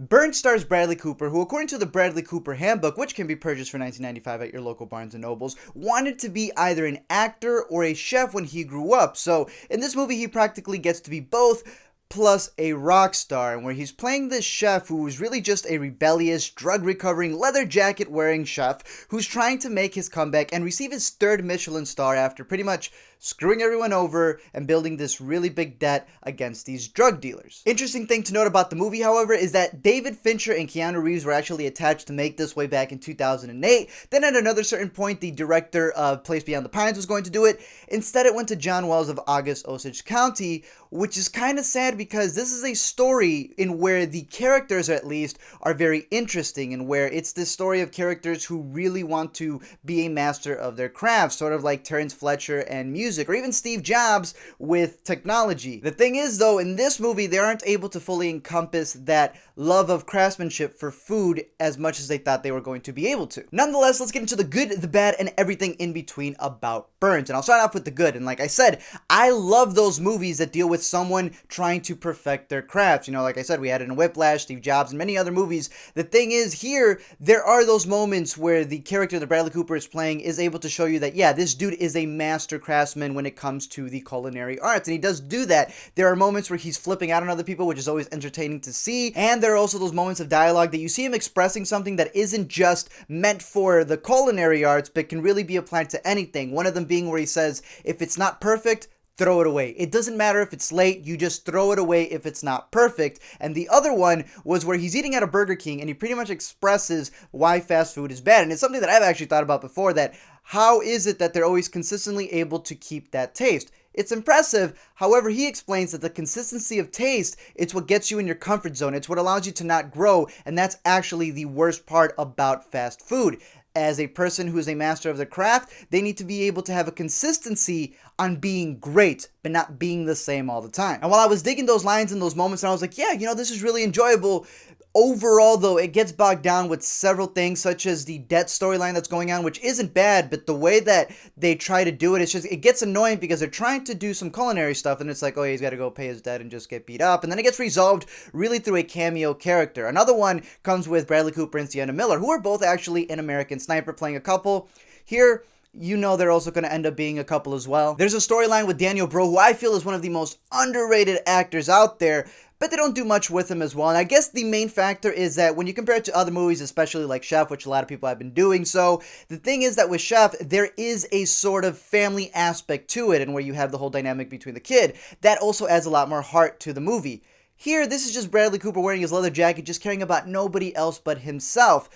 Burnt stars Bradley Cooper, who according to the Bradley Cooper Handbook, which can be purchased for $19.95 at your local Barnes & Nobles, wanted to be either an actor or a chef when he grew up. So in this movie, he practically gets to be both, plus a rock star, and where he's playing this chef who is really just a rebellious, drug-recovering, leather jacket-wearing chef who's trying to make his comeback and receive his third Michelin star after pretty much screwing everyone over and building this really big debt against these drug dealers. Interesting thing to note about the movie, however, is that David Fincher and Keanu Reeves were actually attached to make this way back in 2008. Then at another certain point, the director of Place Beyond the Pines was going to do it. Instead, it went to John Wells of August Osage County, which is kind of sad because this is a story in where the characters, at least, are very interesting, and where it's this story of characters who really want to be a master of their craft, sort of like Terrence Fletcher and music, or even Steve Jobs with technology. The thing is, though, in this movie, they aren't able to fully encompass that love of craftsmanship for food as much as they thought they were going to be able to. Nonetheless, let's get into the good, the bad, and everything in between about Burnt. And I'll start off with the good. And like I said, I love those movies that deal with someone trying to perfect their craft. You know, like I said, we had it in Whiplash, Steve Jobs, and many other movies. The thing is, here, there are those moments where the character that Bradley Cooper is playing is able to show you that, yeah, this dude is a master craftsman when it comes to the culinary arts. And he does do that. There are moments where he's flipping out on other people, which is always entertaining to see. And there are also those moments of dialogue that you see him expressing something that isn't just meant for the culinary arts, but can really be applied to anything. One of them being where he says, if it's not perfect, throw it away. It doesn't matter if it's late, you just throw it away if it's not perfect. And the other one was where he's eating at a Burger King and he pretty much expresses why fast food is bad. And it's something that I've actually thought about before, that how is it that they're always consistently able to keep that taste? It's impressive. However, he explains that the consistency of taste, it's what gets you in your comfort zone. It's what allows you to not grow. And that's actually the worst part about fast food. As a person who is a master of their craft, they need to be able to have a consistency on being great, but not being the same all the time. And while I was digging those lines in those moments, and I was like, yeah, you know, this is really enjoyable. Overall, though, it gets bogged down with several things, such as the debt storyline that's going on, which isn't bad, but the way that they try to do it, it gets annoying because they're trying to do some culinary stuff, and it's like, oh, he's got to go pay his debt and just get beat up, and then it gets resolved really through a cameo character. Another one comes with Bradley Cooper and Sienna Miller, who are both actually in American Sniper playing a couple. Here, you know they're also going to end up being a couple as well. There's a storyline with Daniel Bro, who I feel is one of the most underrated actors out there, but they don't do much with him as well. And I guess the main factor is that when you compare it to other movies, especially like Chef, which a lot of people have been doing, so the thing is that with Chef, there is a sort of family aspect to it, and where you have the whole dynamic between the kid. That also adds a lot more heart to the movie. Here, this is just Bradley Cooper wearing his leather jacket, just caring about nobody else but himself.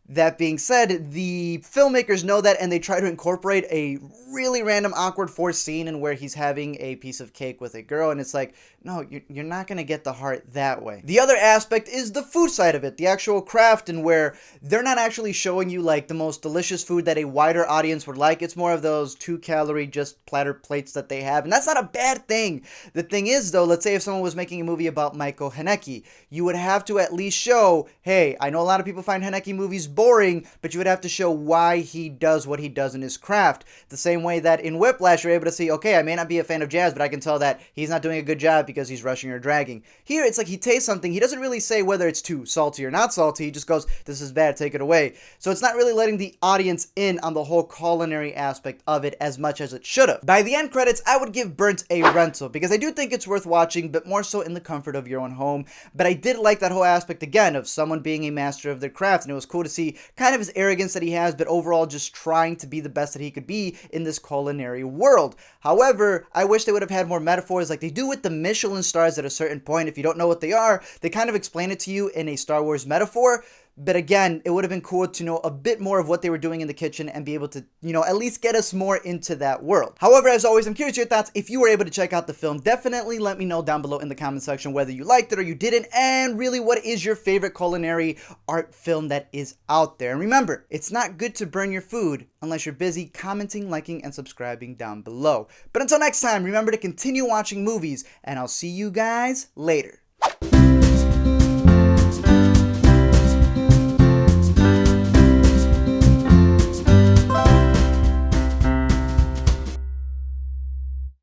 That being said, the filmmakers know that, and they try to incorporate a really random, awkward, forced scene in where he's having a piece of cake with a girl, and it's like, no, you're not going to get the heart that way. The other aspect is the food side of it, the actual craft, and where they're not actually showing you, like, the most delicious food that a wider audience would like. It's more of those 2-calorie, just platter plates that they have, and that's not a bad thing. The thing is, though, let's say if someone was making a movie about Michael Haneke, you would have to at least show, hey, I know a lot of people find Haneke movies boring, but you would have to show why he does what he does in his craft. The same way that in Whiplash, you're able to see, okay, I may not be a fan of jazz, but I can tell that he's not doing a good job because he's rushing or dragging. Here, it's like he tastes something. He doesn't really say whether it's too salty or not salty. He just goes, this is bad, take it away. So it's not really letting the audience in on the whole culinary aspect of it as much as it should have. By the end credits, I would give Burnt a rental because I do think it's worth watching, but more so in the comfort of your own home. But I did like that whole aspect, again, of someone being a master of their craft, and it was cool to see kind of his arrogance that he has, but overall just trying to be the best that he could be in this culinary world. However, I wish they would have had more metaphors like they do with the Michelin stars at a certain point. If you don't know what they are, they kind of explain it to you in a Star Wars metaphor. But again, it would have been cool to know a bit more of what they were doing in the kitchen and be able to, you know, at least get us more into that world. However, as always, I'm curious your thoughts. If you were able to check out the film, definitely let me know down below in the comment section whether you liked it or you didn't, and really what is your favorite culinary art film that is out there. And remember, it's not good to burn your food unless you're busy commenting, liking, and subscribing down below. But until next time, remember to continue watching movies, and I'll see you guys later.